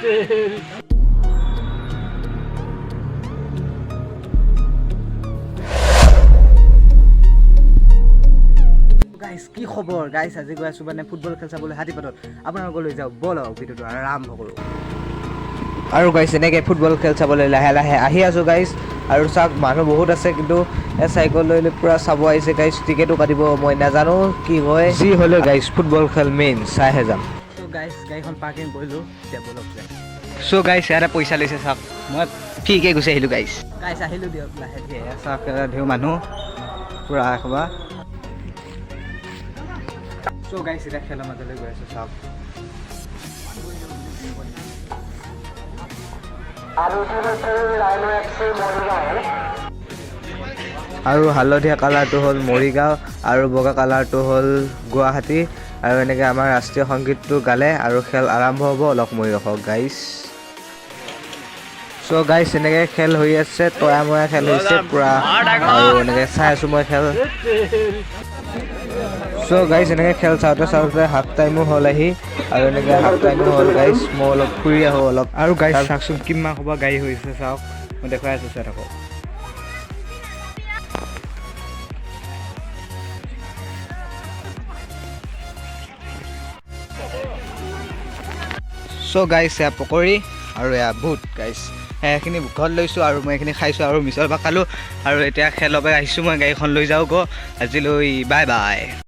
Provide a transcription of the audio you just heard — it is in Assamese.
গাইস কি খবৰ গাইস আজি গৈ আছো মানে ফুটবল খেল চাবলৈ হাতীপাতত আপোনালোকক লৈ যাওঁ বলক ভিডিঅ'টো আৰম্ভ কৰোঁ আৰু গাইস এনেকৈ ফুটবল খেল চাবলৈ লাহে লাহে আহি আছো গাইস আৰু চাওক মানুহ বহুত আছে কিন্তু চাইকেল লৈ পুৰা চাব আহিছে গাইস টিকেটো কাটিব মই নাজানো কি হয় যি হ'লেও গাইস ফুটবল খেল মেইন চাইহে যাম চ' গাইস গাড়ীখন পাৰ্কিং কৰিলোঁ এতিয়া বলক যায় চ' গাইস ইয়াতে পইচা লৈছে চাওক মই ফ্ৰীকৈ গুচি আহিলোঁ গাইস আহিলোঁ দিয়ক লাহে ধীৰে চাওক ঢেৰ মানুহ পুৰা এসোপা চ' গাইস এতিয়া খেলৰ মাজলৈ গৈ আছোঁ চাওক আৰু হালধীয়া কালাৰটো হ'ল মৰিগাঁও আৰু বগা কালাৰটো হ'ল গুৱাহাটী আৰু এনেকৈ আমাৰ ৰাষ্ট্ৰীয় সংগীতটো গালে আৰু খেল আৰম্ভ হ'ব অলপ সময় ৰখক গাইছ চ' গাইছ এনেকৈ খেল হৈ আছে তয়া ময়া খেল হৈছে পূৰা আৰু এনেকৈ চাই আছোঁ মই খেল চ' গাইছ এনেকৈ খেল চাওঁতে চাওঁতে হাফ টাইমো হ'ল আহি আৰু এনেকৈ হাফ টাইমো হ'ল গাইছ মই অলপ ফুৰি আহোঁ অলপ আৰু গাইছ চাওকচোন কিমান ক'বা গাড়ী হৈছে চাওক মই দেখুৱাই আছোঁ চাই থাকক চ' গাইছ এয়া পকৰি আৰু এয়া বুট গাইছ সেইখিনি ঘৰত লৈছোঁ আৰু মই এইখিনি খাইছোঁ আৰু মিছল ভাত খালোঁ আৰু এতিয়া খেলৰ পৰা আহিছোঁ মই গাড়ীখন লৈ যাওঁ আজিলৈ বাই বাই